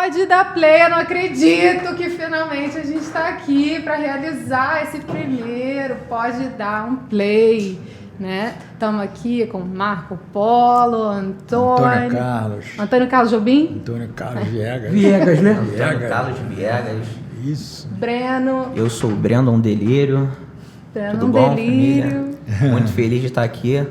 Pode dar play, eu não acredito que finalmente a gente está aqui para realizar esse primeiro. Pode dar um play, né? Estamos aqui com Marco Polo, Antônio Carlos. Antônio Carlos Jobim? Antônio Carlos Viegas. Viegas, né? Antônio Carlos Viegas. Isso. Breno. Eu sou o Brandon Delírio. Breno Tudo bom, Delírio. família? Muito feliz de estar aqui.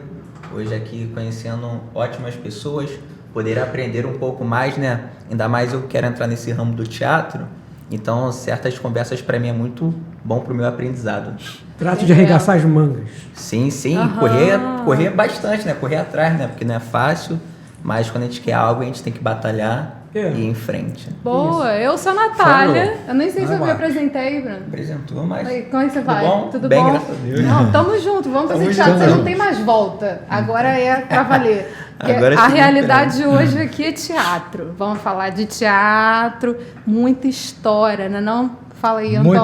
Hoje aqui conhecendo ótimas pessoas. Poder aprender um pouco mais, né? Ainda mais eu quero entrar nesse ramo do teatro. Então, certas conversas para mim é muito bom para o meu aprendizado. Trato de arregaçar as mangas. Sim, sim. Aham. Correr bastante, né? Correr atrás, né? Porque não é fácil. Mas quando a gente quer algo, a gente tem que batalhar e ir em frente. Boa, eu sou a Natália. Falou. Eu nem sei se eu me Marcos. apresentei, Bruno. Apresentou, mas... Oi, como é que você vai? bom? Tudo Bem, bom? graças a Deus. Não, tamo junto, vamos fazer Tamo teatro. junto. Você não tem mais volta. Agora é pra valer. Porque Agora a sim, realidade de hoje aqui é teatro. Vamos falar de teatro, muita história, né? Não? Fala aí, Antônio.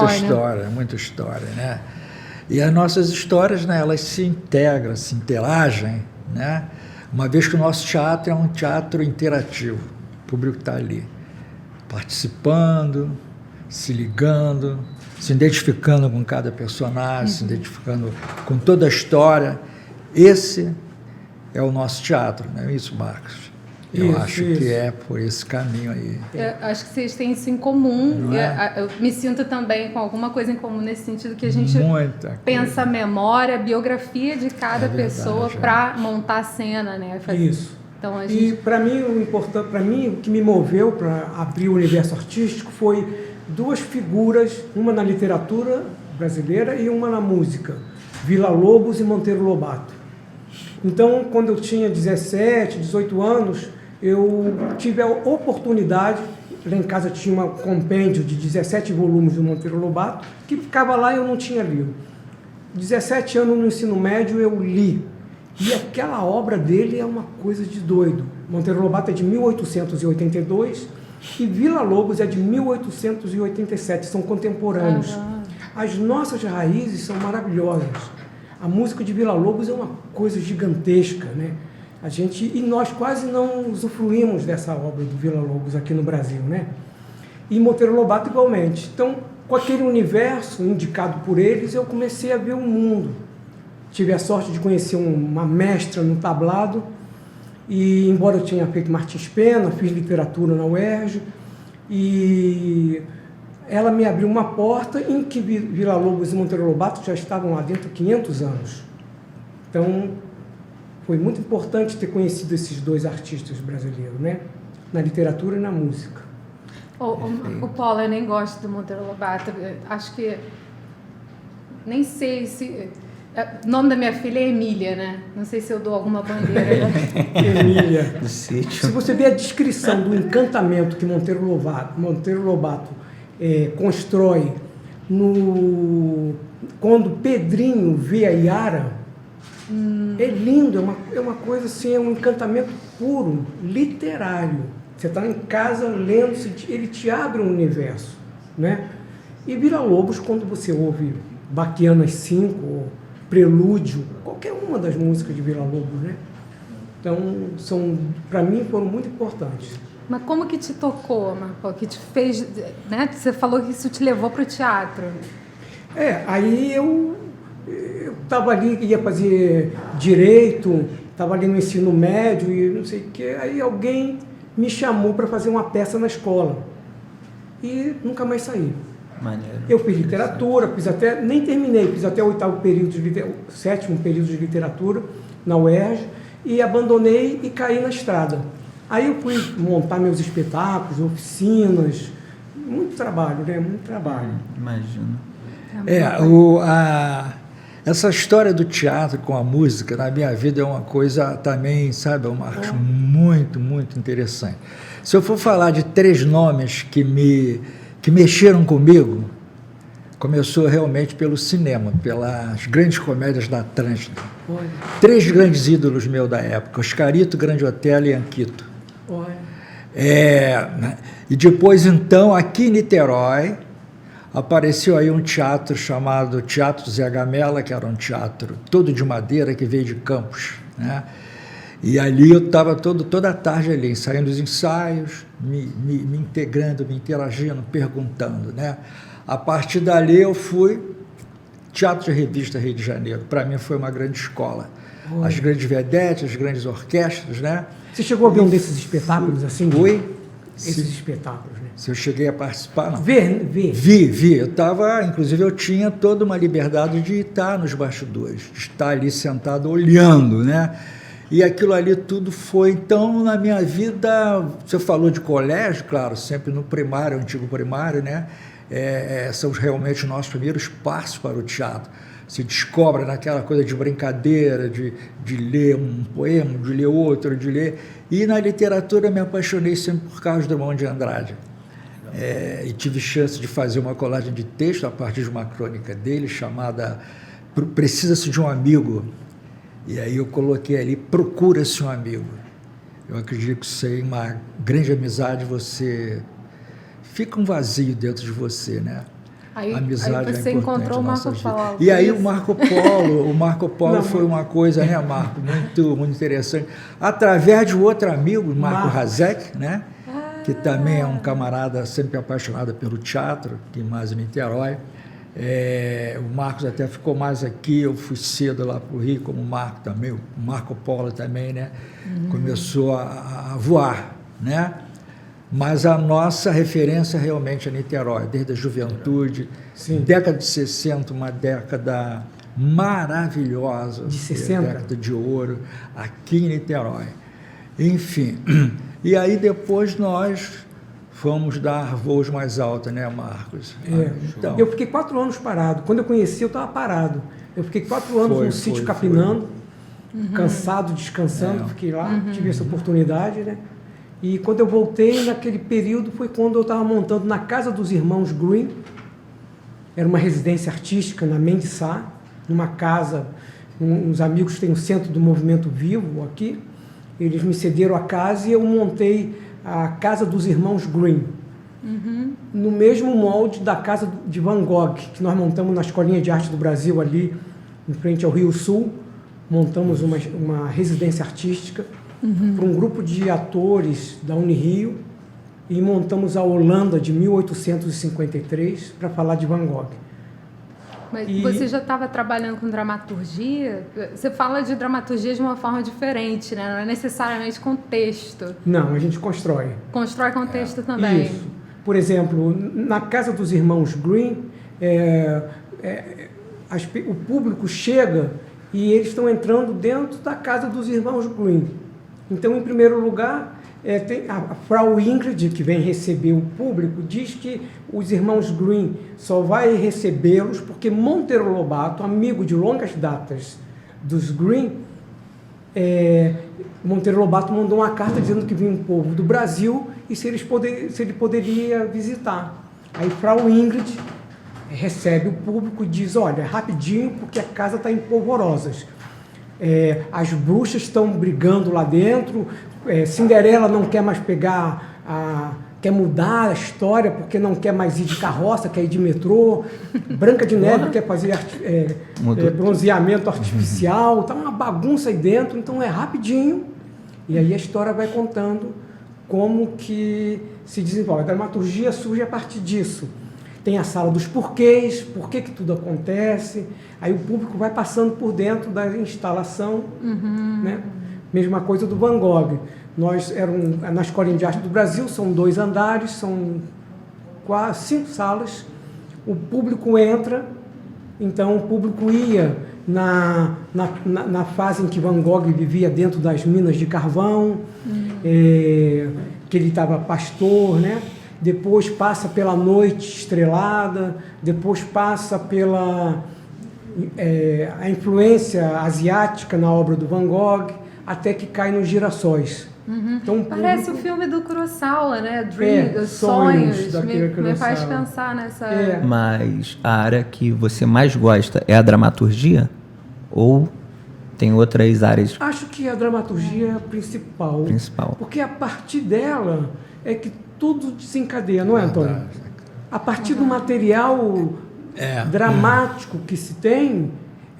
Muita história, né? E as nossas histórias, né, elas se integram, se interagem, né? Uma vez que o nosso teatro é um teatro interativo. O público está ali, participando, se ligando, se identificando com cada personagem, se identificando com toda a história. Esse é o nosso teatro, não é isso, Marcos? Eu acho que é por esse caminho aí. Eu acho que vocês têm isso em comum. Não é? Eu me sinto também com alguma coisa em comum nesse sentido que a gente Muita pensa a memória, a biografia de cada É verdade, pessoa é. para montar a cena, né? Isso. Então a E gente... para mim, o importante, para mim, o que me moveu para abrir o universo artístico foi duas figuras, uma na literatura brasileira e uma na música, Villa-Lobos e Monteiro Lobato. Então, quando eu tinha 17, 18 anos, eu tive a oportunidade, lá em casa tinha um compêndio de 17 volumes do Monteiro Lobato, que ficava lá e eu não tinha lido. 17 anos no ensino médio eu li. E aquela obra dele é uma coisa de doido. Monteiro Lobato é de 1882 e Villa-Lobos é de 1887, são contemporâneos. As nossas raízes são maravilhosas. A música de Villa-Lobos é uma coisa gigantesca, né? E nós quase não usufruímos dessa obra do Villa-Lobos aqui no Brasil, né? E Monteiro Lobato igualmente. Então, com aquele universo indicado por eles, eu comecei a ver o mundo. Tive a sorte de conhecer uma mestra no tablado, e embora eu tenha feito Martins Pena, fiz literatura na UERJ, e ela me abriu uma porta em que Villa-Lobos e Monteiro Lobato já estavam lá dentro há 500 anos. Então, foi muito importante ter conhecido esses dois artistas brasileiros, né? Na literatura e na música. O Paulo, eu nem gosto do Monteiro Lobato. Acho que... Nem sei se... O nome da minha filha é Emília, né? Não sei se eu dou alguma bandeira. Emília. Do sítio. Se você ver a descrição do encantamento que Monteiro Lobato constrói quando Pedrinho vê a Yara, é lindo, é uma coisa assim, é um encantamento puro, literário. Você está em casa lendo, ele te abre um universo, né? E Villa-Lobos, quando você ouve Baquianas 5, ou Prelúdio, qualquer uma das músicas de Villa-Lobos, né? Então, para mim, foram muito importantes. Mas como que te tocou, Marco? Que te fez... Né? Você falou que isso te levou para o teatro. Aí eu estava ali, ia fazer direito, estava ali no ensino médio e não sei o quê, aí alguém me chamou para fazer uma peça na escola. E nunca mais saí. Maneiro. Eu fiz literatura, nem terminei, fiz até o sétimo período de literatura na UERJ e abandonei e caí na estrada. Aí eu fui montar meus espetáculos, oficinas, muito trabalho, né? Muito trabalho. Imagino. Essa história do teatro com a música, na minha vida, é uma coisa também, sabe, Marcos, muito, muito interessante. Se eu for falar de 3 nomes que mexeram comigo, começou realmente pelo cinema, pelas grandes comédias da Atlântida. Olha. 3 grandes ídolos meus da época, Oscarito, Grande Otelo e Anquito. Olha. E depois, então, aqui em Niterói, apareceu aí um teatro chamado Teatro Zé Gamela, que era um teatro todo de madeira, que veio de Campos, né? E ali eu estava toda a tarde ali, ensaiando os ensaios, me integrando, me interagindo, perguntando, né? A partir dali eu fui Teatro de Revista Rio de Janeiro. Para mim foi uma grande escola. Oi. As grandes vedetes, as grandes orquestras, né? Você chegou a ver um desses espetáculos assim? Oi? Esses espetáculos, né? Se eu cheguei a participar, não. Ver. Vi. Eu estava, inclusive, eu tinha toda uma liberdade de estar nos bastidores, de estar ali sentado olhando, né? E aquilo ali tudo foi, então, na minha vida, você falou de colégio, claro, sempre no primário, antigo primário, né? São realmente nossos primeiros passos para o teatro. Se descobre naquela coisa de brincadeira, de ler um poema, de ler outro, de ler. E na literatura me apaixonei sempre por Carlos Drummond de Andrade. E tive chance de fazer uma colagem de texto a partir de uma crônica dele chamada Precisa-se de um Amigo. E aí eu coloquei ali, procura-se um amigo. Eu acredito que sem uma grande amizade você fica um vazio dentro de você, né? Aí, a amizade aí você é importante encontrou o na Marco nossa vida. Polo. E aí o Marco Polo Não, foi uma coisa, né, Marco, muito interessante. Através de um outro amigo, Marco Hazek, né? Que também é um camarada sempre apaixonado pelo teatro, aqui mais em Niterói. O Marcos até ficou mais aqui, eu fui cedo lá para o Rio, como o Marco também, o Marco Polo também, né? Começou a voar, né? Mas a nossa referência realmente é Niterói, desde a juventude. Sim. Década de 60, uma década maravilhosa. De 60? Década de ouro, aqui em Niterói. Enfim, e aí depois nós fomos dar voos mais altos, né, Marcos? Então, eu fiquei 4 anos parado. Quando eu conheci, eu estava parado. Eu fiquei 4 anos no sítio Capinando, cansado, descansando. Fiquei lá, tive essa oportunidade, né? E quando eu voltei, naquele período, foi quando eu estava montando na casa dos irmãos Green. Era uma residência artística na Mendes Sá, numa casa, uns amigos têm um centro do movimento vivo aqui. Eles me cederam a casa e eu montei a Casa dos Irmãos Green, no mesmo molde da Casa de Van Gogh, que nós montamos na Escolinha de Arte do Brasil, ali em frente ao Rio Sul. Montamos uma residência artística para um grupo de atores da Unirio e montamos a Holanda de 1853 para falar de Van Gogh. Mas você já estava trabalhando com dramaturgia? Você fala de dramaturgia de uma forma diferente, né? Não é necessariamente com texto. Não, a gente constrói. Constrói com texto também. Isso. Por exemplo, na Casa dos Irmãos Green, o público chega e eles estão entrando dentro da Casa dos Irmãos Green. Então, em primeiro lugar, tem a Frau Ingrid, que vem receber o público, diz que os irmãos Green só vai recebê-los porque Monteiro Lobato, amigo de longas datas dos Green, Monteiro Lobato mandou uma carta dizendo que vinha um povo do Brasil e se ele poderia visitar. Aí Frau Ingrid recebe o público e diz, olha, rapidinho, porque a casa está em polvorosas. As bruxas estão brigando lá dentro, Cinderela não quer mais quer mudar a história porque não quer mais ir de carroça, quer ir de metrô, Branca de Neve quer fazer bronzeamento artificial, está uma bagunça aí dentro, então é rapidinho, e aí a história vai contando como que se desenvolve. A dramaturgia surge a partir disso. Tem a sala dos porquês, por que tudo acontece, aí o público vai passando por dentro da instalação, né? Mesma coisa do Van Gogh. Na Escolinha de Arte do Brasil, são 2 andares, são 5 salas, o público entra, então o público ia na fase em que Van Gogh vivia dentro das minas de carvão, que ele estava pastor, né? Depois passa pela Noite Estrelada, depois passa pela a influência asiática na obra do Van Gogh, até que cai nos Girassóis. Então, parece o filme do Kurosawa, né? Sonhos me faz pensar nessa... Mas a área que você mais gosta é a dramaturgia? Ou tem outras áreas? Acho que a dramaturgia é a principal. Porque a partir dela é que tudo desencadeia, não é, Antônio? A partir do material dramático que se tem,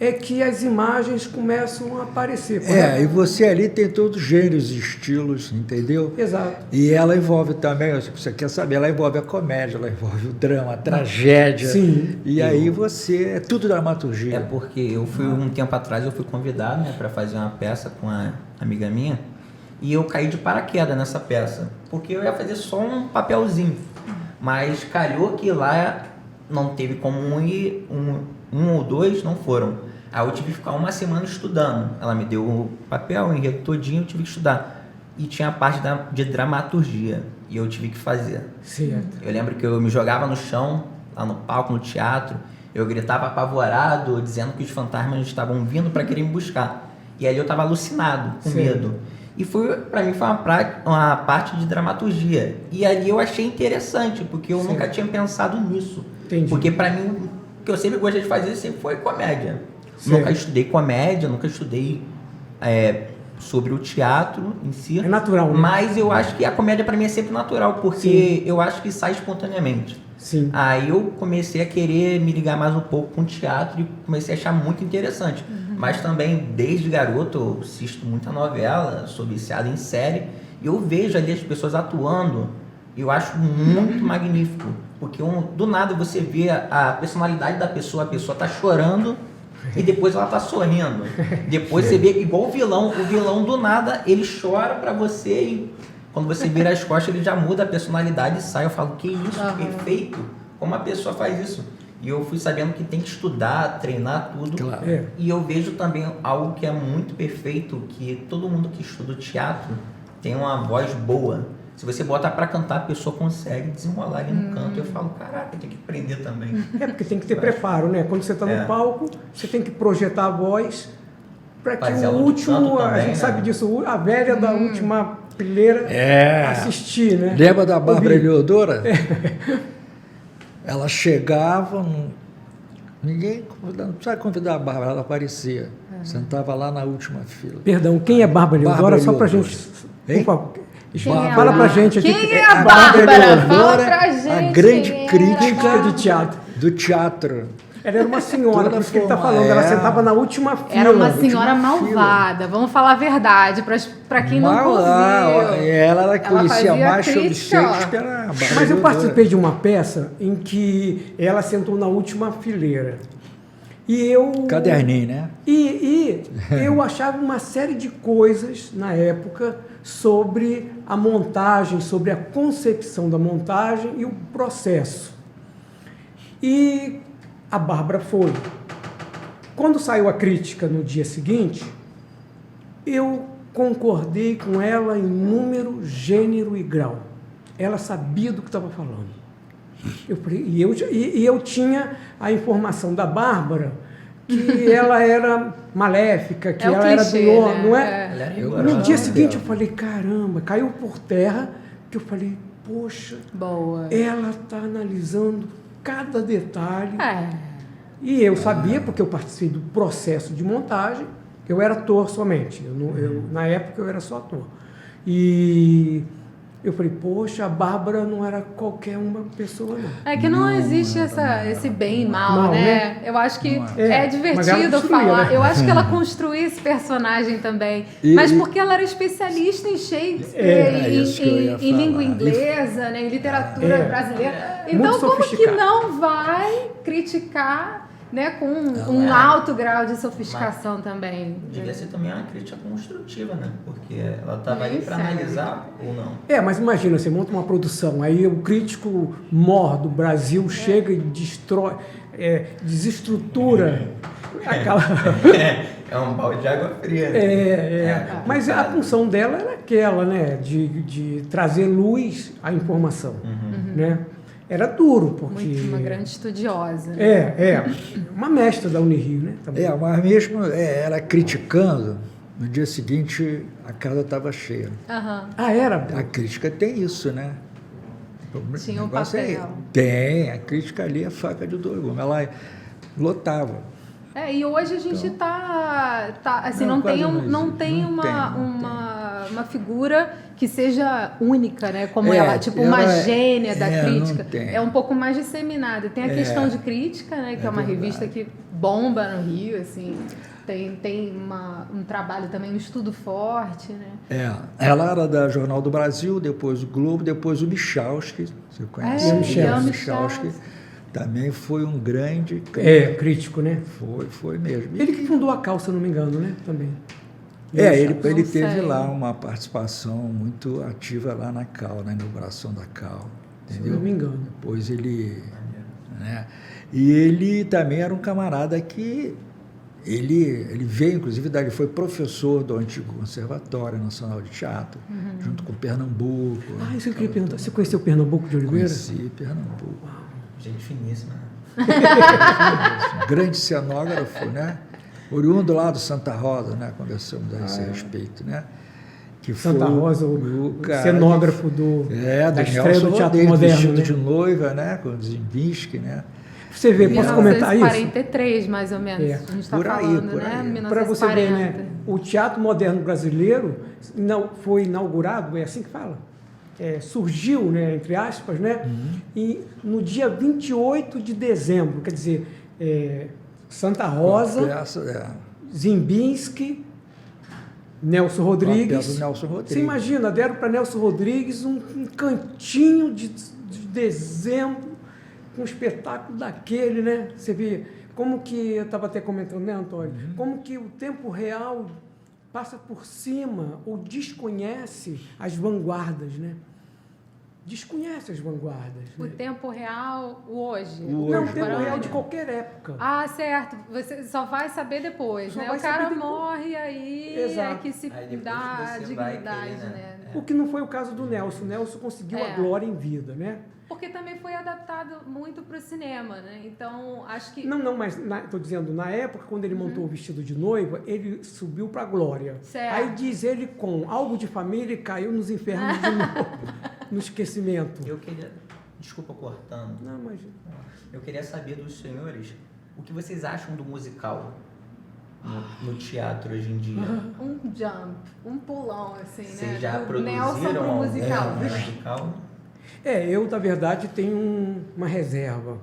é que as imagens começam a aparecer. E você ali tem todos os gêneros e estilos, entendeu? Exato. E ela envolve também, se você quer saber, ela envolve a comédia, ela envolve o drama, a tragédia. Sim. E aí é tudo dramaturgia. É porque eu fui, um tempo atrás, eu fui convidado, né, para fazer uma peça com uma amiga minha, e eu caí de paraquedas nessa peça, porque eu ia fazer só um papelzinho, mas calhou que lá não teve como ir, um ou dois não foram. Aí eu tive que ficar uma semana estudando. Ela me deu o papel, o enredo todinho, eu tive que estudar. E tinha a parte de dramaturgia, e eu tive que fazer. Certo. Eu lembro que eu me jogava no chão, lá no palco, no teatro, eu gritava apavorado, dizendo que os fantasmas estavam vindo para querer me buscar. E ali eu estava alucinado, com medo. E para mim foi uma parte de dramaturgia. E ali eu achei interessante, porque eu nunca tinha pensado nisso. Entendi. Porque para mim, o que eu sempre gostei de fazer sempre foi comédia. Certo. Nunca estudei comédia, nunca estudei sobre o teatro em si. É natural, né? Mas eu acho que a comédia para mim é sempre natural, porque eu acho que sai espontaneamente. Sim. Aí eu comecei a querer me ligar mais um pouco com o teatro e comecei a achar muito interessante. Mas também, desde garoto, eu assisto muita novela, sou viciado em série, e eu vejo ali as pessoas atuando, e eu acho muito magnífico. Porque do nada você vê a personalidade da pessoa, a pessoa tá chorando e depois ela tá sorrindo. Depois você vê igual o vilão do nada, ele chora pra você e quando você vira as costas ele já muda a personalidade e sai. Eu falo, que isso, que perfeito, como a pessoa faz isso? E eu fui sabendo que tem que estudar, treinar tudo. Claro. E eu vejo também algo que é muito perfeito, que todo mundo que estuda o teatro tem uma voz boa. Se você botar pra cantar, a pessoa consegue desenrolar ali no canto. Eu falo, caraca, tem que aprender também. Porque tem que ter preparo, né? Quando você está no palco, você tem que projetar a voz para que Fazer o aula de último, canto a também, gente né? sabe disso, a velha da última fileira assistir, né? Lembra da Bárbara Ouvir. Eleodora? Ela chegava, ninguém não precisava convidar a Bárbara, ela aparecia. Sentava lá na última fila. Perdão, quem é Bárbara Eleodora? Bárbara Só para Eleodora. gente... Hein? Por favor, Quem é a fala pra Bárbara? gente aqui. Quem é a Bárbara Bárbara? Eleodora, Fala pra gente. a grande quem era crítica Crítica de teatro. do teatro. Ela era uma senhora, Toda por isso que ele está formada, falando. Ela é. sentava na última fila. Era uma senhora última malvada. Vamos falar a verdade para quem nunca ouviu. Ela conhecia fazia mais sobre crítica, ó. Shakespeare. a Bárbara Mas eu Eleodora. participei de uma peça em que ela sentou na última fileira. E eu... Caderninho, né? E eu achava uma série de coisas na época sobre a montagem, sobre a concepção da montagem e o processo. E a Bárbara foi. Quando saiu a crítica no dia seguinte, eu concordei com ela em número, gênero e grau. Ela sabia do que estava falando. Eu tinha a informação da Bárbara que ela era maléfica, que É o ela era do clichê, homem, né? não é? Ela era No rigorosa. dia seguinte eu falei, caramba, caiu por terra, que eu falei, poxa, Boa. ela está analisando cada detalhe. É. E eu sabia, porque eu participei do processo de montagem, eu era ator somente. Na época eu era só ator. E eu falei, poxa, a Bárbara não era qualquer uma pessoa, não. É que não existe esse bem e mal, né? Eu acho que Não é. é Mas ela divertido construía, falar. né? Eu acho que ela construiu esse personagem também. E- Mas porque ela era especialista em Shakespeare, É isso que eu ia em língua falar. inglesa, né? Em literatura É. brasileira. Muito Então, como que sofisticado. não vai criticar, né, com um alto grau de sofisticação também? Devia ser também uma crítica construtiva, né? Porque ela estava ali Nem para sei. analisar ou não. Mas imagina, você monta uma produção, aí o crítico mor do Brasil chega e destrói, desestrutura aquela... É um balde de água fria. Né? Mas a função dela era aquela, né? De trazer luz à informação, né? Era duro, porque... Uma grande estudiosa. Né? Uma mestra da Unirio, né? Também. Mas mesmo ela criticando, no dia seguinte a casa estava cheia. Aham. Era? A crítica tem isso, né? Tinha um negócio papel. Tem, a crítica ali é faca de dois gumes. Ela lotava. E hoje a gente tá assim, Não, não tem, quase não não existe. tem Não uma figura que seja única, né? Como ela, tipo, uma gênia da crítica. Não tem. É um pouco mais disseminada. Tem a questão de crítica, né? Que é uma verdade. revista que bomba no Rio, assim. Tem um trabalho também, um estudo forte, né? Ela era da Jornal do Brasil, depois o Globo, depois o Michalski. Você conhece? o Ian Michalski também foi um grande crítico, né? Foi mesmo. Ele que fundou a CAL, se eu não me engano, né? Também. Ele Não teve sei. lá uma participação muito ativa lá na CAL, na inauguração da CAL. Se eu Entendeu? não me engano. Depois ele... Né? E ele também era um camarada que... Ele veio, inclusive, ele foi professor do antigo Conservatório Nacional de Teatro, junto com Pernambuco. Ah, isso que eu queria perguntar. Você conheceu Pernambuco de Oliveira? Conheci Pernambuco. Gente finíssima. Um grande cenógrafo, né? Oriundo lá do Santa Rosa, né? Conversamos a esse respeito, né? Que Santa foi Rosa, o cara cenógrafo da estreia do Teatro Moderno, vestido né? de noiva, né? Com o Zimbinski, né? Você vê, posso comentar isso? 1943, mais ou menos. A gente está Por aí, falando, por né? aí. 1940. Para você ver, né? O Teatro Moderno Brasileiro foi inaugurado, é assim que fala? Surgiu, né, entre aspas, né? E no dia 28 de dezembro, quer dizer, Santa Rosa, Zimbinski, Nelson Rodrigues. Nelson Rodrigues. Você imagina, deram para Nelson Rodrigues um cantinho de dezembro, com um espetáculo daquele, né? Você vê como que, eu estava até comentando, né, Antônio? Como que o tempo real passa por cima ou desconhece as vanguardas, né? Desconhece as vanguardas. O Né? tempo real, o hoje. Não, o tempo contemporâneo. real de qualquer época. Ah, certo. Você só vai saber depois, Só né? vai O cara saber depois. morre e aí Exato. é que se Aí depois dá a você vai dignidade, querer, né? O que não foi o caso do Nelson. O Nelson conseguiu a glória em vida, né? Porque também foi adaptado muito para o cinema, né? Então, acho que... Não, mas estou dizendo, na época, quando ele montou o vestido de noiva, ele subiu para a glória. Certo. Aí diz ele com algo de família e caiu nos infernos de novo, no esquecimento. Eu queria... Desculpa cortando. Não, mas... Eu queria saber dos senhores o que vocês acham do musical no teatro hoje em dia. Um jump, um pulão, assim, né? Vocês já Do produziram Nelson pro algum musical. musical? Eu, na verdade, tenho uma reserva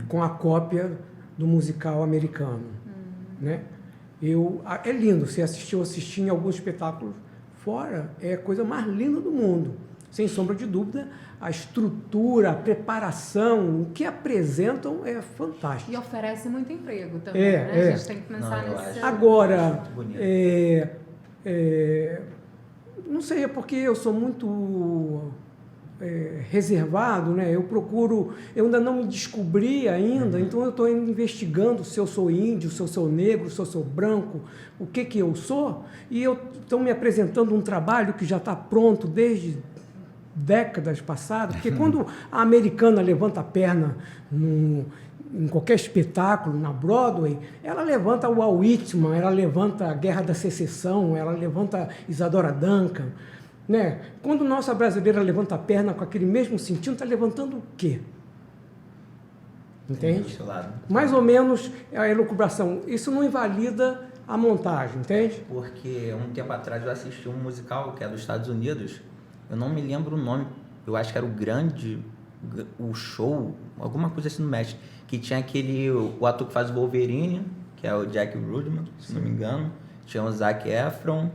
com a cópia do musical americano. Né? É lindo, você assistir em alguns espetáculos fora, é a coisa mais linda do mundo. Sem sombra de dúvida, a estrutura, a preparação, o que apresentam é fantástico. E oferece muito emprego também, né? A gente tem que pensar Não, eu nesse... acho. Agora, Muito bonito. não sei, é porque eu sou muito reservado, né? Eu ainda não me descobri ainda, então eu estou investigando se eu sou índio, se eu sou negro, se eu sou branco, o que eu sou, e eu estou me apresentando um trabalho que já está pronto desde décadas passadas, porque quando a americana levanta a perna em qualquer espetáculo, na Broadway, ela levanta o Walt Whitman, ela levanta a Guerra da Secessão, ela levanta Isadora Duncan, né? Quando nossa brasileira levanta a perna com aquele mesmo sentido, está levantando o quê? Entende? Mais ou menos a elucubração. Isso não invalida a montagem, entende? Porque um tempo atrás eu assisti um musical que é dos Estados Unidos, eu não me lembro o nome, eu acho que era o show, alguma coisa assim no México, que tinha o ator que faz o Wolverine, que é o Jack Rudman, se não me engano, tinha o Zac Efron,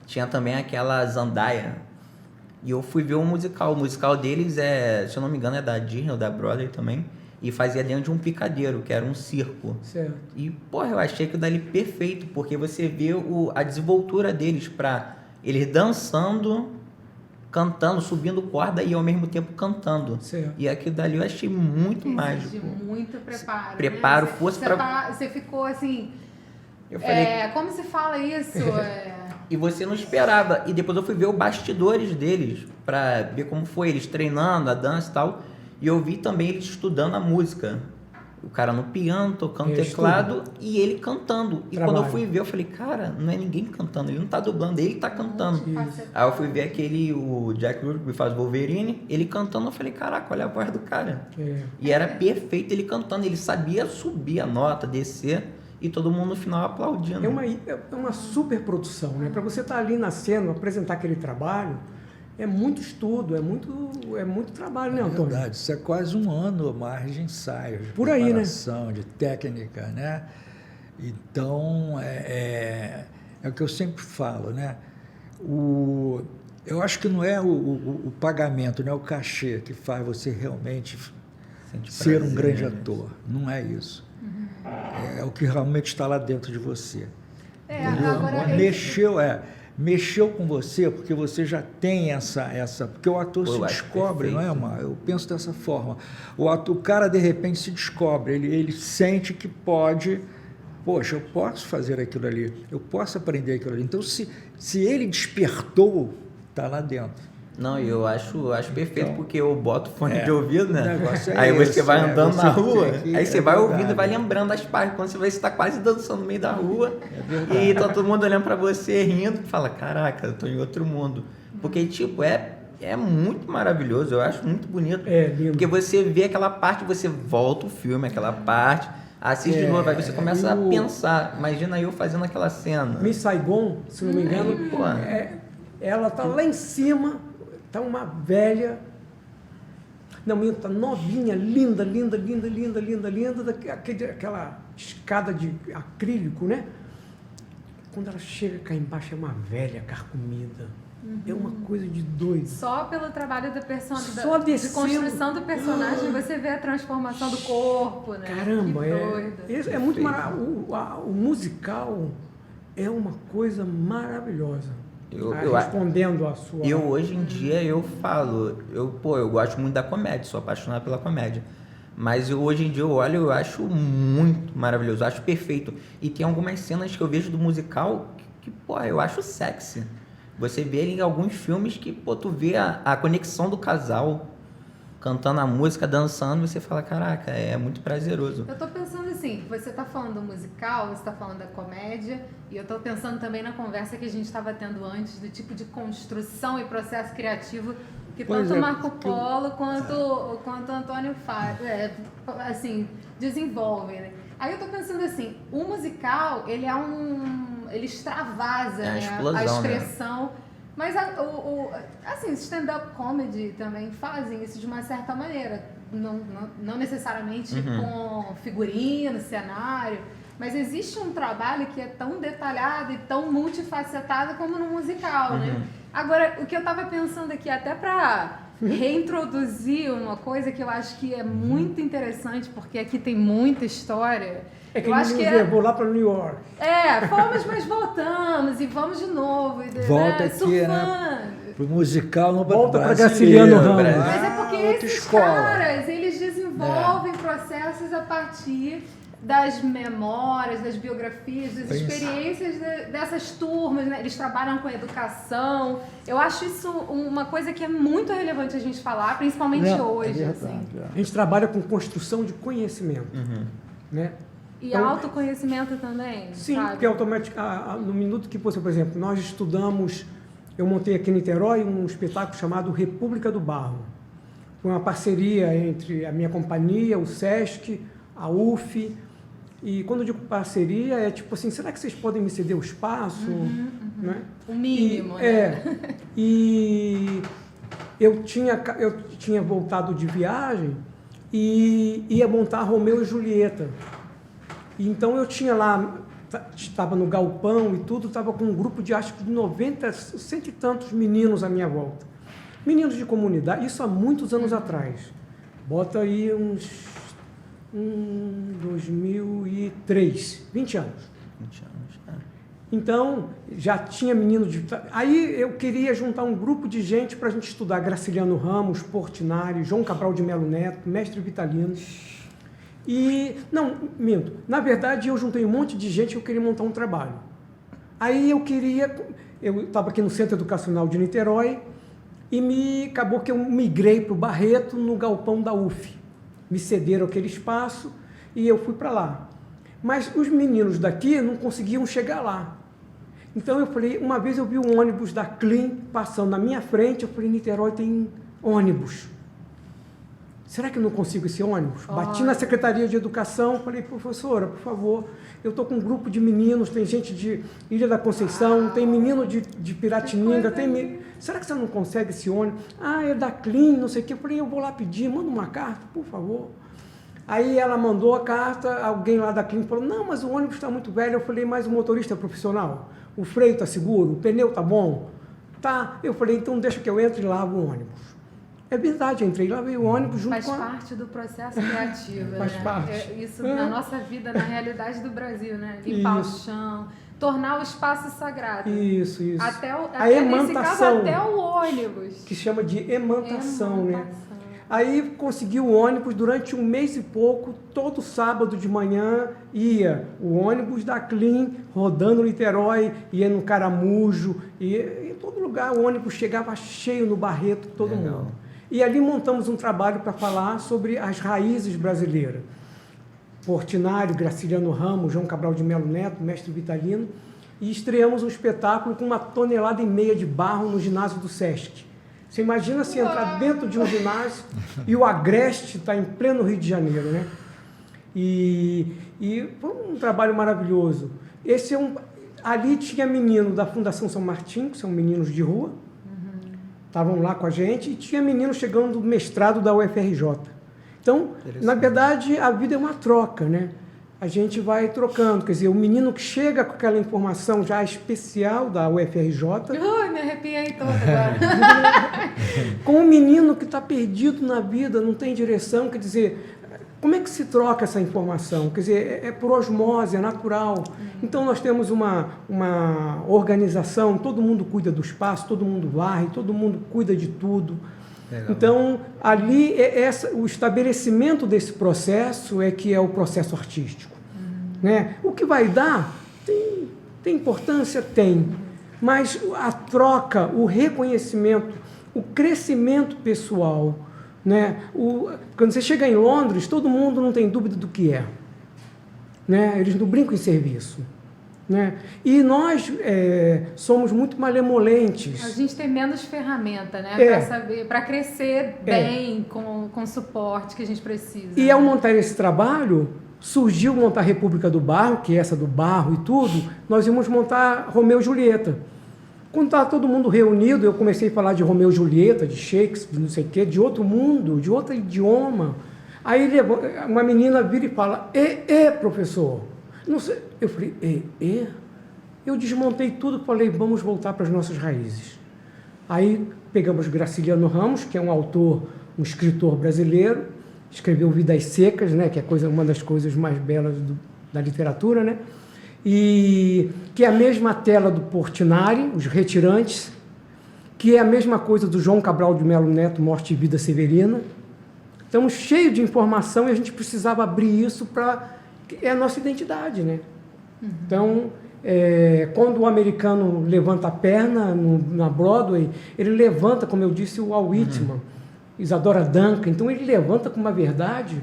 tinha também aquela Zendaya, e eu fui ver o musical deles se eu não me engano é da Disney ou da Broadway também, e fazia dentro de um picadeiro, que era um circo. Certo. E, porra, eu achei aquilo dali perfeito, porque você vê a desenvoltura deles pra eles dançando, cantando, subindo corda e ao mesmo tempo cantando. Certo. E aquilo dali eu achei muito mágico. Muito preparo. Preparo, né? força pra... Você ficou assim... Eu falei... como se fala isso? E você não esperava. E depois eu fui ver os bastidores deles, pra ver como foi, eles treinando a dança e tal. E eu vi também eles estudando a música. O cara no piano, tocando teclado e ele cantando. E quando eu fui ver, eu falei, cara, não é ninguém cantando, ele não tá dublando, ele tá cantando. Aí eu fui ver o Jack Rudman que faz Wolverine, ele cantando, eu falei, caraca, olha a voz do cara. E era perfeito ele cantando, ele sabia subir a nota, descer, e todo mundo no final aplaudindo. É uma super produção, né? Para você estar ali na cena, apresentar aquele trabalho, é muito estudo, é muito trabalho, né, É Antônio? verdade, isso é quase um ano a mais de ensaio, de Por aí, né? preparação, de técnica, né? Então, é o que eu sempre falo, né? Eu acho que não é o pagamento, não é o cachê que faz você realmente Sente ser um prazer, grande né? ator. Não é isso. É o que realmente está lá dentro de você. Entendeu? Agora Mexeu com você porque você já tem essa porque o ator Pô, se eu acho descobre, não é, perfeito. Mar? Eu penso dessa forma. O cara de repente se descobre, ele sente que pode, poxa, eu posso fazer aquilo ali, eu posso aprender aquilo ali. Então, se ele despertou, está lá dentro. Não, eu acho perfeito, Então, porque eu boto fone de ouvido, né? o negócio é Aí você esse, vai andando você na rua, tem que- aí você é vai verdade. ouvindo e vai lembrando as partes. Quando você vê, você tá quase dançando no meio da rua. verdade. E tá todo mundo olhando pra você, rindo, e fala, caraca, eu tô em outro mundo. Porque, tipo, é muito maravilhoso, eu acho muito bonito. É lindo. Porque você vê aquela parte, você volta o filme, aquela parte, assiste de novo, aí você começa a pensar. Imagina eu fazendo aquela cena. Miss Saigon, se não me engano, Aí, pô. ela tá lá em cima, tá uma velha, não, tá novinha, linda, aquela escada de acrílico, né? Quando ela chega cá embaixo, é uma velha carcomida. É uma coisa de doido. Só pelo trabalho da Só de descendo. construção do personagem, você vê a transformação do corpo, né? Caramba, que doido. é muito maravilhoso. O musical é uma coisa maravilhosa. Respondendo a sua... Eu hoje em dia eu falo, eu gosto muito da comédia, sou apaixonado pela comédia. Mas hoje em dia eu olho e eu acho muito maravilhoso, eu acho perfeito. E tem algumas cenas que eu vejo do musical que eu acho sexy. Você vê em alguns filmes que, tu vê a conexão do casal cantando a música, dançando, e você fala, caraca, é muito prazeroso. Eu tô pensando assim, você tá falando do musical, você tá falando da comédia, e eu tô pensando também na conversa que a gente estava tendo antes, do tipo de construção e processo criativo que Pois tanto é, Marco Polo quanto Antônio assim, desenvolvem, né? Aí eu tô pensando assim, o musical, ele extravasa, É uma né, explosão, a né? expressão. Mas assim, stand-up comedy também fazem isso de uma certa maneira. Não necessariamente com figurino, cenário, mas existe um trabalho que é tão detalhado e tão multifacetado como no musical, né? Agora, o que eu estava pensando aqui, até para reintroduzir uma coisa que eu acho que é muito interessante, porque aqui tem muita história. É que eu acho que vou lá para New York. fomos, mas voltamos e vamos de novo. Volta aqui, surfando. né? Pro musical, não Volta pra brasileiro, Graciliano Ramos. né? Mas é porque Outra esses escola. caras, eles desenvolvem processos a partir das memórias, das biografias, das Pensa. experiências dessas turmas, né? Eles trabalham com educação. Eu acho isso uma coisa que é muito relevante a gente falar, principalmente hoje. verdade, assim. A gente trabalha com construção de conhecimento, né? E Então, autoconhecimento também, sim, sabe? porque automaticamente, no minuto que você, por exemplo, nós estudamos, eu montei aqui em Niterói um espetáculo chamado República do Barro. Foi uma parceria entre a minha companhia, o SESC, a UF. E quando eu digo parceria, é tipo assim, será que vocês podem me ceder o espaço? Né? O mínimo, E eu tinha voltado de viagem e ia montar Romeu e Julieta. E então eu tinha lá, estava no galpão e tudo, estava com um grupo de acho que de 90, cento e tantos meninos à minha volta. Meninos de comunidade, isso há muitos anos atrás. Bota aí uns 2003, 20 anos. 20 anos, Então, já tinha menino de... Aí eu queria juntar um grupo de gente para a gente estudar Graciliano Ramos, Portinari, João Cabral de Melo Neto, Mestre Vitalino. Não, minto. Na verdade, eu juntei um monte de gente e eu queria montar um trabalho. Aí eu estava aqui no Centro Educacional de Niterói e acabou que eu migrei para o Barreto, no galpão da UF. Me cederam aquele espaço e eu fui para lá. Mas os meninos daqui não conseguiam chegar lá. Então eu falei, uma vez eu vi um ônibus da Clean passando na minha frente, eu falei, Niterói tem ônibus. será que eu não consigo esse ônibus? Bati na Secretaria de Educação, falei, professora, por favor, eu estou com um grupo de meninos, tem gente de Ilha da Conceição, tem menino de Piratininga, será que você não consegue esse ônibus? Ah, é da Clean, não sei o quê. Eu falei, eu vou lá pedir, manda uma carta, por favor. Aí ela mandou a carta, alguém lá da Clean falou, não, mas o ônibus está muito velho. Eu falei, mas o motorista é profissional? O freio está seguro? O pneu está bom? Tá. Eu falei, então deixa que eu entre e lavo o ônibus. É verdade, eu entrei lá, veio o ônibus junto com parte do processo criativo, Faz né? parte. Isso na nossa vida, na realidade do Brasil, né? Limpar o chão, tornar o espaço sagrado. Isso. Até a emantação. Nesse caso, até o ônibus. Que chama de emantação, né? Aí consegui o ônibus durante 1 mês e pouco, todo sábado de manhã ia o ônibus da Clean rodando Niterói, ia no Caramujo, ia em todo lugar, o ônibus chegava cheio no Barreto, todo mundo. E ali montamos um trabalho para falar sobre as raízes brasileiras. Portinari, Graciliano Ramos, João Cabral de Melo Neto, mestre Vitalino, e estreamos um espetáculo com 1,5 tonelada de barro no ginásio do Sesc. Você imagina se entrar dentro de um ginásio e o Agreste está em pleno Rio de Janeiro, né? E foi um trabalho maravilhoso. Ali tinha menino da Fundação São Martim, que são meninos de rua, estavam lá com a gente, e tinha menino chegando do mestrado da UFRJ. Então, na verdade, a vida é uma troca, né? A gente vai trocando, quer dizer, o menino que chega com aquela informação já especial da UFRJ... Me arrepiei toda agora. Com o menino que está perdido na vida, não tem direção, quer dizer, como é que se troca essa informação? Quer dizer, é por osmose, é natural. Então, nós temos uma organização, todo mundo cuida do espaço, todo mundo varre, todo mundo cuida de tudo. Legal. Então, ali, o estabelecimento desse processo é que é o processo artístico. Né? O que vai dar, tem importância? Tem. Mas a troca, o reconhecimento, o crescimento pessoal, né? Quando você chega em Londres, todo mundo não tem dúvida do que é. Né? Eles não brincam em serviço. Né? E nós somos muito malemolentes. A gente tem menos ferramenta, né? Para saber, para crescer bem com o suporte que a gente precisa. E ao montar esse trabalho, surgiu montar a República do Barro, que é essa do barro e tudo, nós íamos montar Romeu e Julieta. Quando estava todo mundo reunido, eu comecei a falar de Romeu e Julieta, de Shakespeare, não sei o quê, de outro mundo, de outro idioma. Aí uma menina vira e fala, professor. Não sei. Eu falei, Eu desmontei tudo e falei, vamos voltar para as nossas raízes. Aí pegamos Graciliano Ramos, que é um autor, um escritor brasileiro, escreveu Vidas Secas, né, que é uma das coisas mais belas da literatura, né? E que é a mesma tela do Portinari, Os Retirantes, que é a mesma coisa do João Cabral de Melo Neto, Morte e Vida Severina. Estamos cheios de informação e a gente precisava abrir isso para... É a nossa identidade, né? Então, quando o americano levanta a perna na Broadway, ele levanta, como eu disse, o Walt Whitman, Isadora Duncan. Então, ele levanta com uma verdade,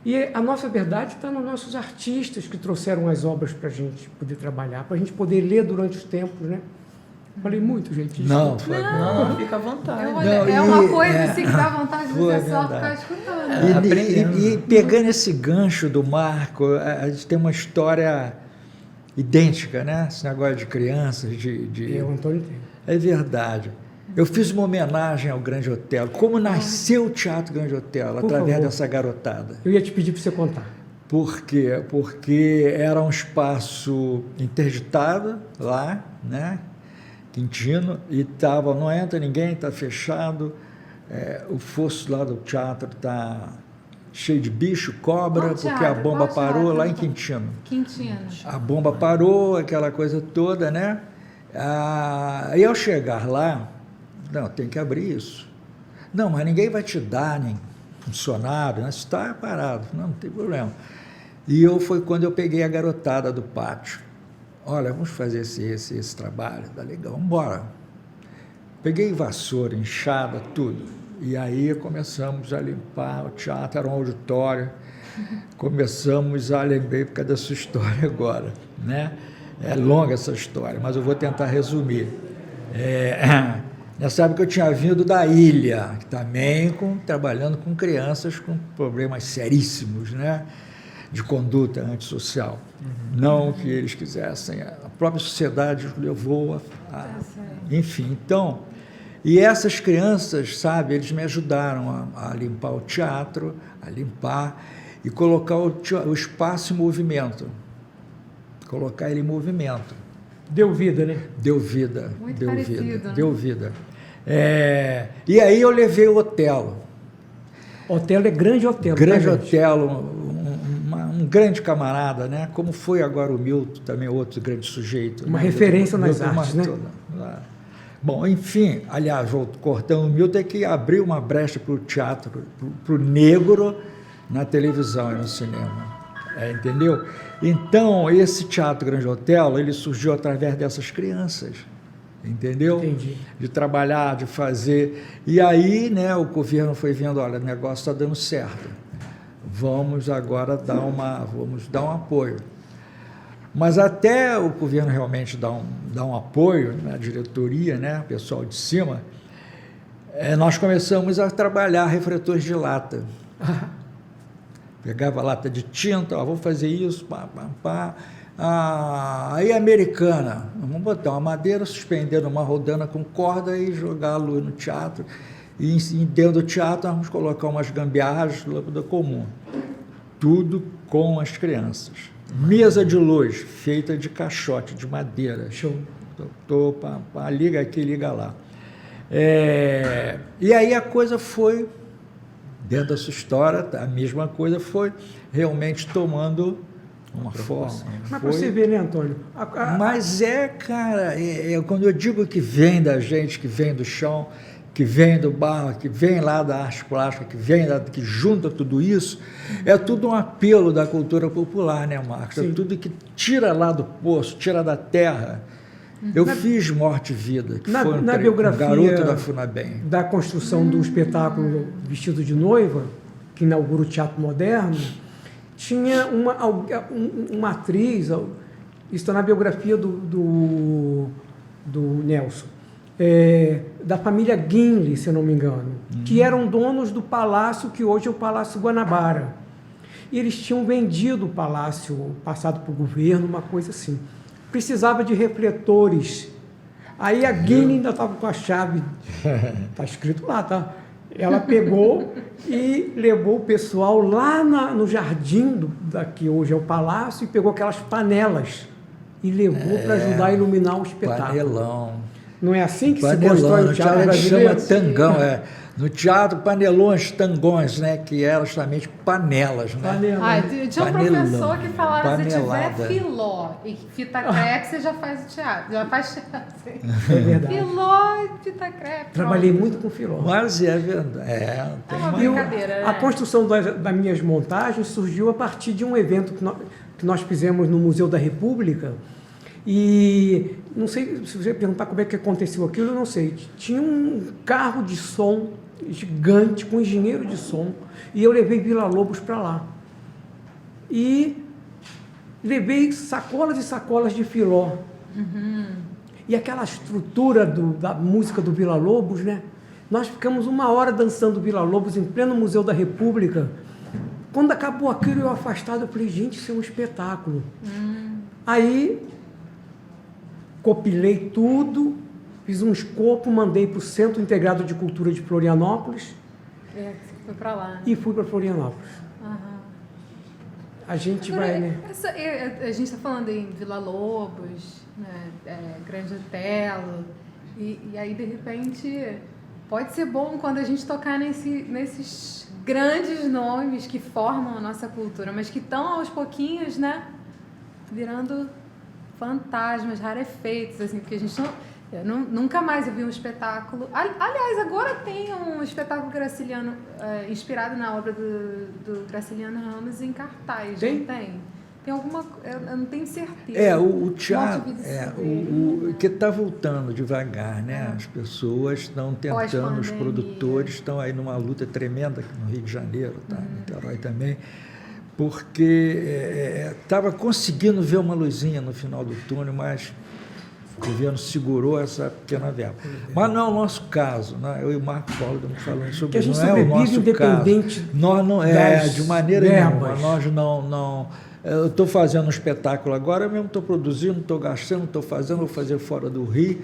e a nossa verdade está nos nossos artistas que trouxeram as obras para a gente poder trabalhar, para a gente poder ler durante os tempos, né? Falei muito, gente. Não, fica à vontade. Uma coisa assim que dá vontade de você só ficar escutando. E pegando esse gancho do Marco, a gente tem uma história idêntica, né? Esse negócio de crianças, Eu, Antônio, tenho. É verdade. Eu fiz uma homenagem ao Grande Otelo. Como nasceu o Teatro Grande Otelo, através dessa garotada. Eu ia te pedir para você contar. Por quê? Porque era um espaço interditado lá, né? Quintino, e estava, não entra ninguém, está fechado, o fosso lá do teatro está cheio de bicho, cobra, porque a bomba parou lá em Quintino. A bomba parou, aquela coisa toda, né? E ao chegar lá, não, tem que abrir isso. Não, mas ninguém vai te dar, nem funcionário, né? Está parado, não tem problema. E foi quando eu peguei a garotada do pátio. Olha, vamos fazer esse trabalho, tá legal, vamos embora. Peguei vassoura, enxada, tudo. E aí começamos a limpar o teatro, era um auditório. Começamos a lembrar por causa da sua história agora, né? É longa essa história, mas eu vou tentar resumir. Nessa época eu tinha vindo da ilha, também trabalhando com crianças com problemas seríssimos, né, de conduta antissocial. Não que eles quisessem, a própria sociedade os levou enfim, então, e essas crianças, sabe, eles me ajudaram a limpar o teatro, a limpar e colocar o espaço em movimento, colocar ele em movimento. Deu vida, né? Deu vida, Muito deu parecido, vida, né? deu vida. E aí eu levei o Otelo. Otelo é grande Otelo. Grande tá, gente? Otelo, um grande camarada, né? Como foi agora o Milton, também outro grande sujeito. Uma né? referência nas Milton artes, né? Martona. Bom, enfim, aliás, vou cortando o Milton, é que abriu uma brecha para o teatro, para o negro na televisão e no cinema. Entendeu? Então, esse Teatro Grande Otelo, ele surgiu através dessas crianças. Entendeu? Entendi. De trabalhar, de fazer. E aí, né, o governo foi vendo, olha, o negócio está dando certo. Vamos agora dar um apoio. Mas até o governo realmente dar um apoio, né, a diretoria, né, o pessoal de cima, nós começamos a trabalhar refletores de lata. Pegava lata de tinta, vamos fazer isso, pá, pá, pá. Aí americana, vamos botar uma madeira, suspender numa rodana com corda e jogar a luz no teatro. E dentro do teatro vamos colocar umas gambiarras, lâmpada comum. Tudo com as crianças. Mesa de luz, feita de caixote, de madeira. Show. Liga aqui, liga lá. E aí a coisa foi, dentro da sua história, a mesma coisa foi realmente tomando uma forma. Mas para você ver, né, Antônio? Mas cara, quando eu digo que vem da gente, que vem do chão, que vem do barro, que vem lá da arte plástica, que junta tudo isso, é tudo um apelo da cultura popular, né, Marcos? Sim. É tudo que tira lá do poço, tira da terra. Eu fiz Morte e Vida, que foi na biografia garoto da Funabem. Da construção do espetáculo Vestido de Noiva, que inaugura o Teatro Moderno, tinha uma atriz, isso está na biografia do Nelson, da família Guinle, se eu não me engano, que eram donos do palácio que hoje é o Palácio Guanabara. E eles tinham vendido o palácio, passado para o governo, uma coisa assim. Precisava de refletores. Aí a Guinle ainda estava com a chave, está escrito lá, tá? Ela pegou e levou o pessoal lá no jardim que hoje é o palácio e pegou aquelas panelas e levou para ajudar a iluminar o espetáculo. Panelão. Não é assim que Panelão, se constrói o no teatro teatro brasileiro? chama tangão, No teatro, panelões, tangões, né? Que eram justamente panelas, né? Panelão. Tinha um professor que falava, se panelada. tiver filó e fita crepe, você já faz o teatro, já faz teatro. É verdade. Filó e fita crepe. Trabalhei pronto. muito com filó. Mas é verdade. Tem uma uma- brincadeira, né? A construção das minhas montagens surgiu a partir de um evento que nós fizemos no Museu da República. E não sei se você perguntar como é que aconteceu aquilo, eu não sei. Tinha um carro de som gigante com engenheiro de som e eu levei Vila Lobos para lá. E levei sacolas e sacolas de filó. E aquela estrutura da música do Vila Lobos, né? Nós ficamos 1 hora dançando Vila Lobos em pleno Museu da República. Quando acabou aquilo, eu afastado, eu falei, gente, isso é um espetáculo. Aí, copilei tudo, fiz um escopo, mandei para o Centro Integrado de Cultura de Florianópolis Você foi pra lá. Né? e fui para Florianópolis. Aham. A gente Agora, vai, né? a gente está falando em Vila Lobos, né, Grande Otelo, e aí, de repente, pode ser bom quando a gente tocar nesses grandes nomes que formam a nossa cultura, mas que estão, aos pouquinhos, né, virando fantasmas, rarefeitos, assim, porque a gente nunca mais vi um espetáculo. Aliás, agora tem um espetáculo graciliano inspirado na obra do Graciliano Ramos em cartaz. Tem? Não tem? Tem alguma. Eu não tenho certeza. O teatro, Morte, Vida e Silveira. que está voltando devagar, né? As pessoas estão tentando, os Pós-pandemia. produtores estão aí numa luta tremenda aqui no Rio de Janeiro, tá? Em Niterói também, porque estava conseguindo ver uma luzinha no final do túnel, mas O governo segurou essa pequena verba. Mas não é o nosso caso, né? Eu e o Marco Polo estamos falando sobre isso. Não é o nosso independente caso. Nós não de maneira nenhuma. Nós não. Eu estou fazendo um espetáculo agora, eu mesmo estou produzindo, estou gastando, estou fazendo, vou fazer fora do Rio,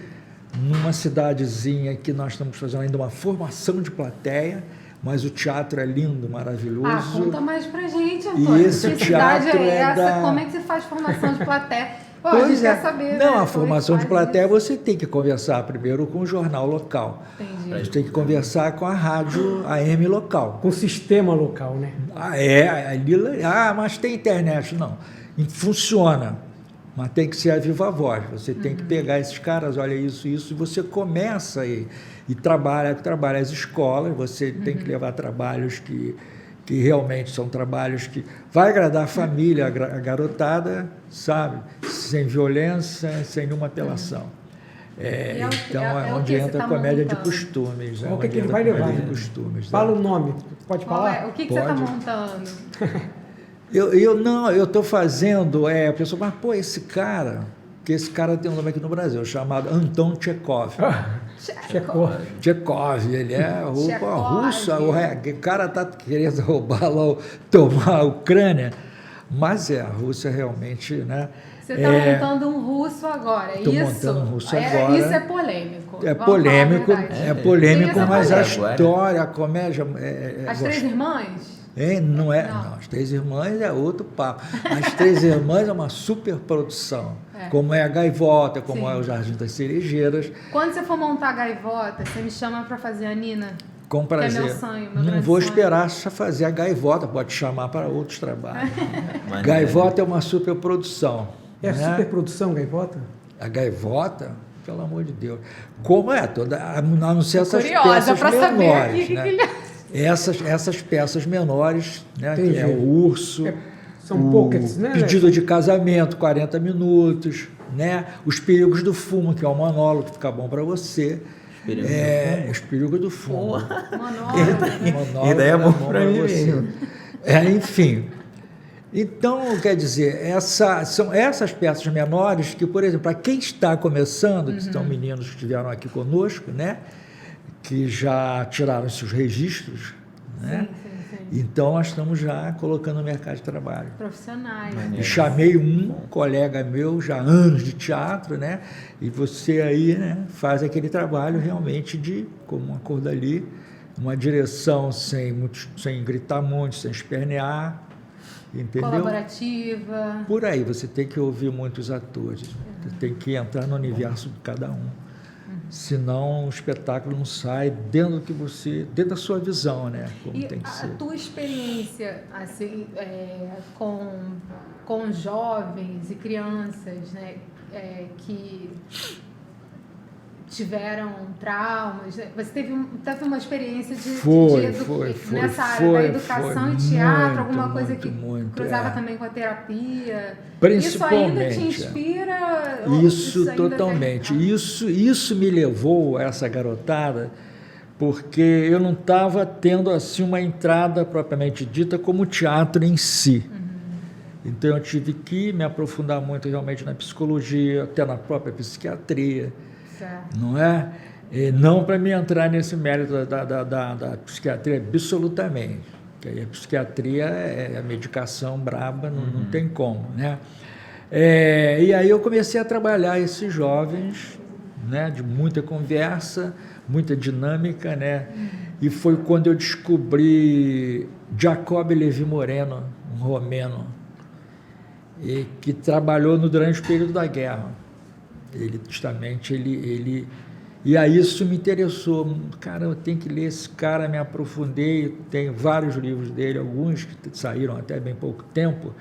numa cidadezinha que nós estamos fazendo ainda uma formação de plateia. Mas o teatro é lindo, maravilhoso. Conta mais pra gente, Antônio. E esse que cidade teatro é essa? da... Como é que você faz formação de plateia? Pô, Pois a gente é. quer saber. Não, né? a formação de plateia isso? você tem que conversar primeiro com o jornal local. Entendi. A gente tem que conversar com a rádio AM local. Com o sistema local, né? Mas tem internet. Não. Funciona. Mas tem que ser a viva voz. Você tem que pegar esses caras, olha isso, e você começa aí. E trabalha as escolas, você tem que levar trabalhos que realmente são trabalhos que vai agradar a família, a garotada, sabe? Sem violência, sem nenhuma apelação. Então é onde entra a comédia de costumes. O que ele vai levar? De costumes, Fala o nome, pode falar? O que você está montando? Eu estou fazendo, a pessoa fala, pô, esse cara tem um nome aqui no Brasil, chamado Anton Tchekhov. Tchekhov, ele é russo, o cara está querendo roubar lá, tomar a Ucrânia, mas a Rússia realmente, né? Você está montando um russo agora, Estou montando um russo agora. Isso é polêmico. É polêmico, mas a história, a comédia... As Três Irmãs? Não. As Três Irmãs é outro papo. As Três Irmãs é uma super produção, como é a Gaivota, como é o Jardim das Cerejeiras. Quando você for montar a Gaivota, você me chama para fazer a Nina? Com prazer. Que é meu sonho, Não vou esperar fazer a Gaivota, pode chamar para outros trabalhos. Gaivota é uma super produção. É super produção, Gaivota? A Gaivota, pelo amor de Deus. Como é toda, a não ser essas curiosa peças saber menores, aqui, né? Essas peças menores, né? Que é o Urso, são poucas, né? Pedido de Casamento, 40 minutos, né? Os Perigos do Fumo, que é um monólogo que fica bom para você. Os Perigos do Fumo. Monólogo. Ideia é bom para mim mesmo. Enfim. Então, quer dizer, são essas peças menores que, por exemplo, para quem está começando, que são meninos que estiveram aqui conosco, né? Que já tiraram seus registros, né? Sim. Então, nós estamos já colocando no mercado de trabalho. Profissionais. E chamei um colega meu, já há anos de teatro, né? E você aí, né, faz aquele trabalho realmente como uma cor dali, uma direção sem gritar muito, sem espernear, entendeu? Colaborativa. Por aí, você tem que ouvir muitos atores, você tem que entrar no universo de cada um. Senão o espetáculo não sai dentro da sua visão, né? Como e tem que ser. A tua experiência assim, com jovens e crianças, né, que tiveram traumas, você teve uma experiência nessa área da educação e teatro, alguma coisa que cruzava também com a terapia? Isso ainda te inspira? Isso totalmente. Isso me levou a essa garotada, porque eu não estava tendo assim uma entrada propriamente dita como teatro em si. Então eu tive que me aprofundar muito realmente na psicologia, até na própria psiquiatria. Não é? Não para me entrar nesse mérito da psiquiatria, absolutamente. Porque aí a psiquiatria é a medicação braba, não tem como, né? E aí eu comecei a trabalhar esses jovens, né, de muita conversa, muita dinâmica, né? E foi quando eu descobri Jacob Levi Moreno, um romeno, que trabalhou durante o período da guerra. Ele justamente, e aí isso me interessou. Cara, eu tenho que ler esse cara, me aprofundei, tenho vários livros dele, alguns que saíram até bem pouco tempo,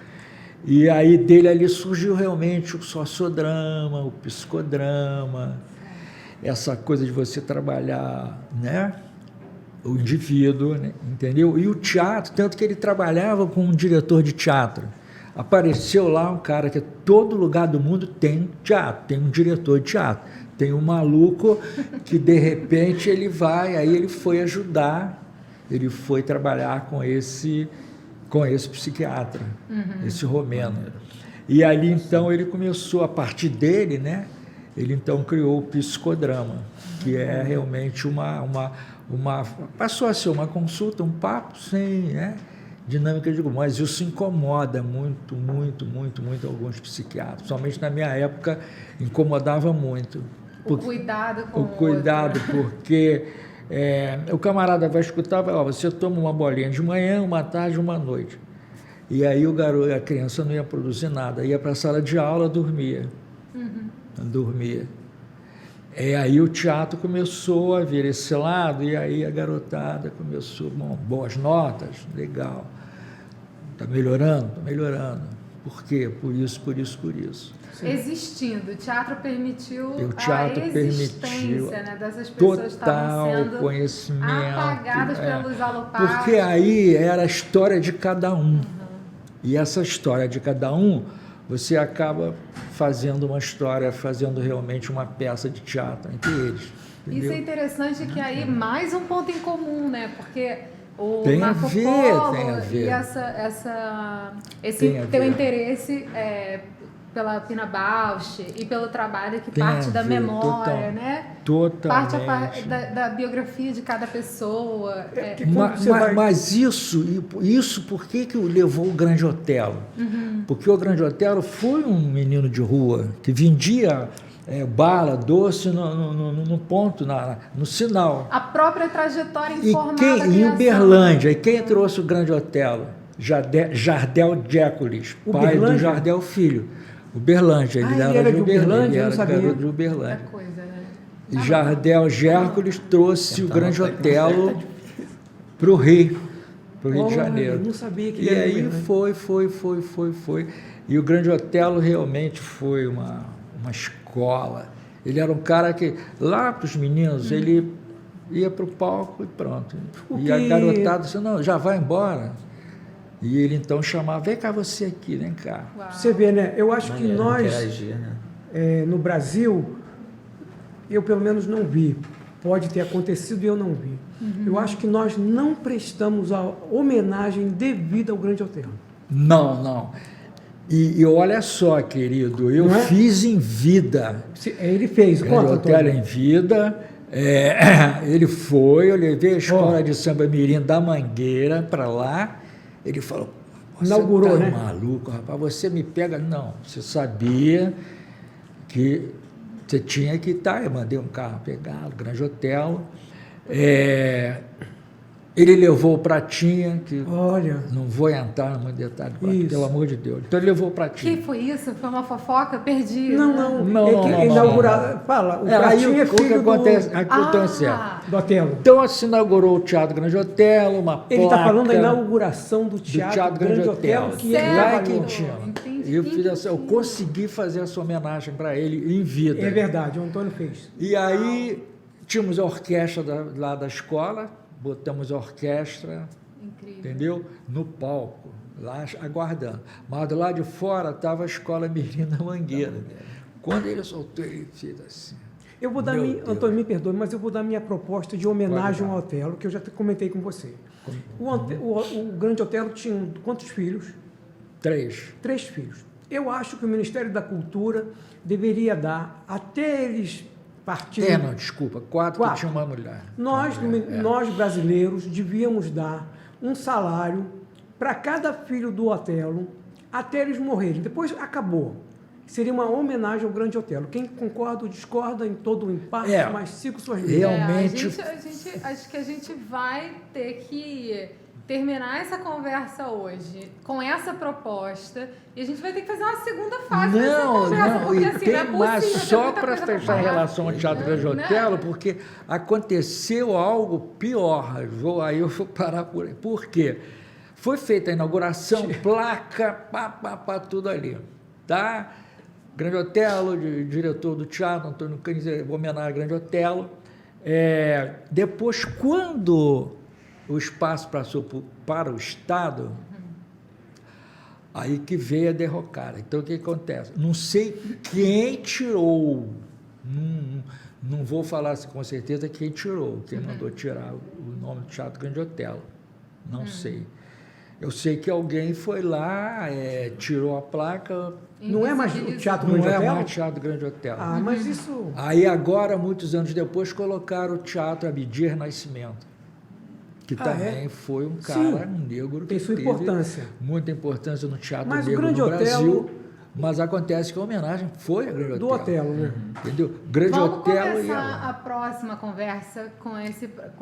e aí dele ali surgiu realmente o sociodrama, o psicodrama, essa coisa de você trabalhar, né, o indivíduo, né, entendeu? E o teatro, tanto que ele trabalhava com um diretor de teatro. Apareceu lá um cara que todo lugar do mundo tem teatro, tem um diretor de teatro, tem um maluco que de repente ele vai, aí ele foi ajudar, ele foi trabalhar com esse psiquiatra, esse romeno. E ali então ele começou, a partir dele, né, ele então criou o psicodrama, que é realmente passou a ser uma consulta, um papo sem, né, dinâmica de grupo, mas isso incomoda muito alguns psiquiatras, somente na minha época incomodava muito. O cuidado com o cuidado, porque o camarada vai escutar, vai, você toma uma bolinha de manhã, uma tarde, uma noite. E aí a criança não ia produzir nada, ia para a sala de aula, dormia. Dormia. E aí o teatro começou a vir esse lado, e aí a garotada começou, boas notas, legal. Está melhorando? Está melhorando. Por quê? Por isso. Existindo, o teatro permitiu a existência, né, dessas pessoas que estavam sendo conhecimento, apagadas pelos alopáticos. Porque aí era a história de cada um. E essa história de cada um, você acaba fazendo uma história, fazendo realmente uma peça de teatro entre eles. Entendeu? Isso é interessante, que aí mais um ponto em comum, né? Porque o tem Marco a ver, Polo tem a ver. e esse teu interesse pela Pina Bausch e pelo trabalho que parte da memória, né? Totalmente. Parte da biografia de cada pessoa. Mas isso por que levou o Grande Otelo? Porque o Grande Otelo foi um menino de rua que vendia bala, doce no ponto, no sinal. A própria trajetória informada. Em Uberlândia. E quem trouxe o Grande Otelo? Jardel Jéculis, pai do Jardel Filho. Uberlândia, ele era de Uberlândia, eu não sabia. Garoto de Uberlândia. É coisa, né? E Jardel Hércules trouxe o Grande Otelo para o Rio de Janeiro. Eu não sabia que E era aí Uberlândia. foi. E o Grande Otelo realmente foi uma escola. Ele era um cara que, lá para os meninos, ele ia para o palco e pronto. A garotada disse, não, já vai embora. E ele então chamava, vem cá você aqui, vem cá. Uau. Você vê, né? Eu acho que nós, interagir, né? no Brasil, eu pelo menos não vi. Pode ter acontecido e eu não vi. Eu acho que nós não prestamos a homenagem devida ao Grande Otelo. Não. E olha só, querido, eu fiz em vida. Ele fez, Grande Otelo em vida. Ele foi, eu levei a escola de samba mirim da Mangueira para lá. Ele falou, inaugurou, você tá né? maluco, rapaz, você me pega. Não, você sabia que você tinha que estar. Eu mandei um carro pegá-lo, Grande Otelo. Ele levou o Pratinha, que não vou entrar no detalhe, pelo amor de Deus. Então ele levou o Pratinha. Que foi isso? Foi uma fofoca? Perdi. Não. Fala, o aí Pratinha é o que filho acontece? do Otelo. Então se inaugurou o Teatro Grande Otelo, uma placa. Ele está falando da inauguração do Teatro Grande Otelo, que ele lá em trabalhou. Quintina. Eu consegui fazer essa homenagem para ele em vida. É verdade, o Antônio fez. E aí tínhamos a orquestra lá da escola, botamos a orquestra, entendeu? No palco, lá aguardando. Mas do lado de fora estava a escola mirim da Mangueira. Quando ele soltou, ele fez assim. Eu vou dar Antônio, me perdoe, mas eu vou dar minha proposta de homenagem ao Otelo, que eu já comentei com você. O Grande Otelo tinha quantos filhos? 3. 3 filhos. Eu acho que o Ministério da Cultura deveria dar, até eles partirem... Não, desculpa, 4 que tinha uma mulher. Nós brasileiros devíamos dar um salário para cada filho do Otelo até eles morrerem. Depois acabou. Seria uma homenagem ao Grande Otelo. Quem concorda ou discorda em todo o impacto, mas sigo suas linhas. Realmente... acho que a gente vai ter que terminar essa conversa hoje com essa proposta e a gente vai ter que fazer uma segunda fase dessa conversa, porque assim, tem não é possível, mais só para coisa fechar em relação ao Teatro Grande Otelo, porque aconteceu algo pior. Aí eu vou parar por aí. Por quê? Foi feita a inauguração, placa, tudo ali. Tá? Grande Otelo, diretor do teatro, Antônio Canis, homenagem ao Grande Otelo. Depois, quando o espaço passou para o Estado, aí que veio a derrocada. Então, o que acontece? Não sei quem tirou, não vou falar assim, com certeza quem tirou, quem mandou tirar o nome do Teatro Grande Otelo, não sei. Eu sei que alguém foi lá, tirou a placa, Não é mais o Teatro não Grande é Hotel? mais Teatro Grande Hotel. Ah, mas isso... Aí agora, muitos anos depois, colocaram o Teatro Abdias Nascimento, que também foi um cara Sim, negro que tem sua teve importância. muita importância no teatro Mas o negro Grande no Otelo- Brasil. Mas acontece que a homenagem foi a Grande Do Otelo. Otelo, né? Entendeu? Grande Vamos Otelo e começar a ela. próxima conversa com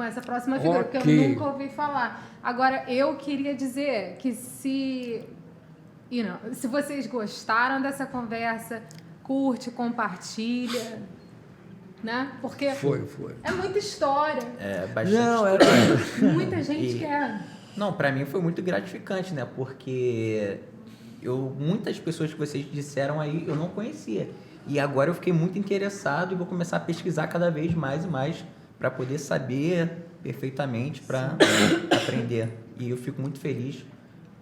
essa próxima figura, porque eu Ok. nunca ouvi falar. Agora, eu queria dizer que se vocês gostaram dessa conversa, curte, compartilha, né? Porque Foi. é muita história. É, bastante. Não, Muita gente E- quer. Não, pra mim foi muito gratificante, né? Porque muitas pessoas que vocês disseram aí eu não conhecia. E agora eu fiquei muito interessado e vou começar a pesquisar cada vez mais e mais para poder saber perfeitamente, para aprender. E eu fico muito feliz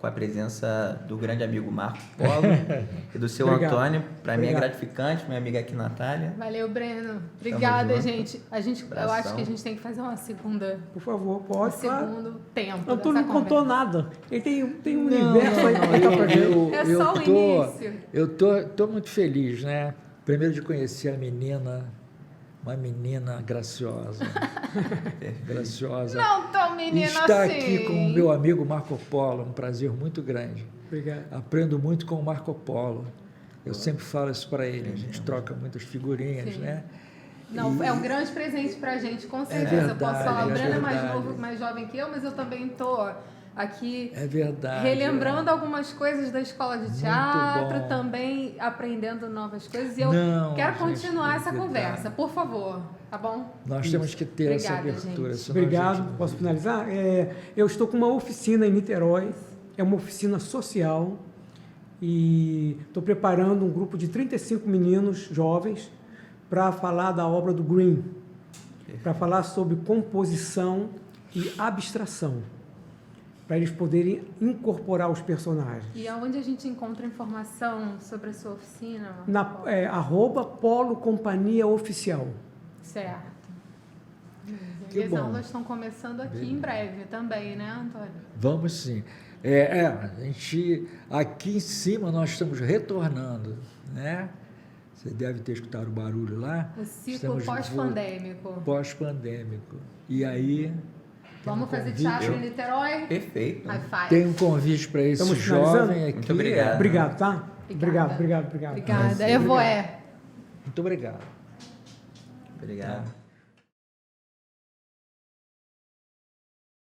com a presença do grande amigo Marco Polo e do seu Obrigado. Antônio. Para mim é Obrigado. gratificante, minha amiga aqui, Natália. Valeu, Breno. Obrigada, junto. gente. Eu acho Abração. que a gente tem que fazer uma segunda, Por favor, um pode. Claro. segundo tempo. Antônio dessa não contou conversa. nada. Ele tem um universo aí pra contar pra gente. É só o início. Eu tô muito feliz, né? Primeiro de conhecer a menina, uma menina graciosa. graciosa. Não tão E menina estar assim. aqui com o meu amigo Marco Polo, um prazer muito grande. Obrigado. Aprendo muito com o Marco Polo. Eu sempre falo isso para ele, a gente troca muitas figurinhas, Sim. né? Não, E- é um grande presente pra gente, com certeza. Eu posso verdade, falar, o é Breno é mais verdade. novo, mais jovem que eu, mas eu também tô aqui É verdade. relembrando algumas coisas da escola de Muito teatro, bom. também aprendendo novas coisas. E eu Não, quero gente, continuar é essa verdade. conversa, por favor, tá bom? Nós temos que ter essa Obrigada, abertura. gente. senão a Obrigado. gente não- Posso finalizar? Eu estou com uma oficina em Niterói. É uma oficina social. E estou preparando um grupo de 35 meninos jovens para falar da obra do Green. Para falar sobre composição e abstração. Para eles poderem incorporar os personagens. E aonde a gente encontra informação sobre a sua oficina? Na @Polo Companhia Oficial. Certo. Que E as bom. aulas estão começando aqui em breve também, né, Antônio? Vamos sim. A gente, aqui em cima nós estamos retornando, né? Você deve ter escutado o barulho lá. O ciclo Estamos pós-pandêmico. Pós-pandêmico. E aí... Vamos fazer convite. teatro em Niterói? Perfeito. High five. Tem um convite para esse Estamos jovem finalizando? aqui. Muito obrigado. Obrigado, tá? Obrigada. Obrigado. Obrigada. Evoé. Muito obrigado. Obrigado.